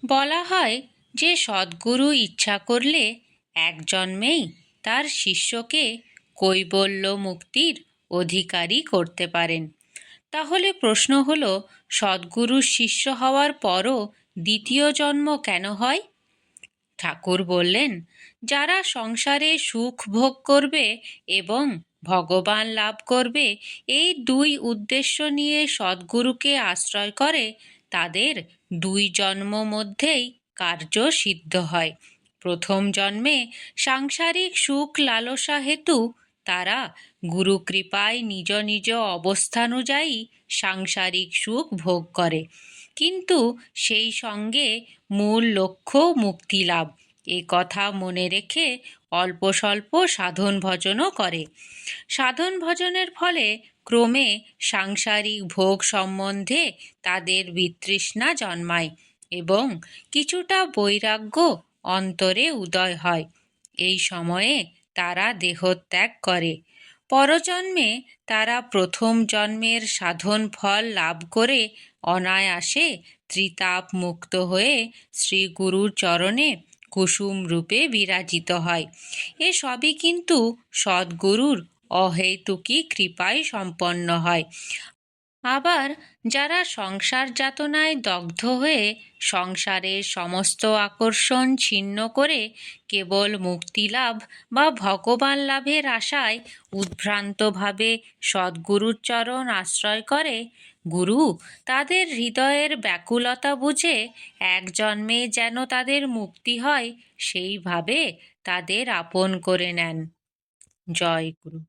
বলা হয় যে সদ্গুরু ইচ্ছা করলে এক জন্মেই তার শিষ্যকে কৈবল্য মুক্তির অধিকারী করতে পারেন। তাহলে প্রশ্ন হলো, সদ্গুরুর শিষ্য হওয়ার পরও দ্বিতীয় জন্ম কেন হয়? ঠাকুর বললেন, যারা সংসারে সুখ ভোগ করবে এবং ভগবান লাভ করবে, এই দুই উদ্দেশ্য নিয়ে সদ্গুরুকে আশ্রয় করে, তাদের দুই জন্ম মধ্যেই কার্য সিদ্ধ হয়। প্রথম জন্মে সাংসারিক সুখ লালসা হেতু তারা গুরুকৃপায় নিজ নিজ অবস্থানুযায়ী সাংসারিক সুখ ভোগ করে, কিন্তু সেই সঙ্গে মূল লক্ষ্য মুক্তি লাভ। এ কথা মনে রেখে অল্প স্বল্প সাধন ভজনও করে। সাধন ভজনের ফলে ক্রমে সাংসারিক ভোগ সম্বন্ধে তাদের বিতৃষ্ণা জন্মায় এবং কিছুটা বৈরাগ্য অন্তরে উদয় হয়। এই সময়ে তারা দেহত্যাগ করে। পরজন্মে তারা প্রথম জন্মের সাধন ফল লাভ করে অনায়াসে ত্রিতাপ মুক্ত হয়ে শ্রী গুরুর চরণে কুসুম রূপে বিরাজিত হয়। এ সবই কিন্তু সদ্গুরুর অহেতুকী কৃপায় সম্পন্ন হয়। আবার যারা সংসার যাতনায় দগ্ধ হয়ে সংসারের সমস্ত আকর্ষণ ছিন্ন করে কেবল মুক্তিলাভ বা ভগবান লাভের আশায় উদ্ভ্রান্তভাবে সদ্গুরুর চরণ আশ্রয় করে, গুরু তাদের হৃদয়ের ব্যাকুলতা বুঝে এক জন্মে যেন তাদের মুক্তি হয়, সেইভাবে তাদের আপন করে নেন। জয় গুরু।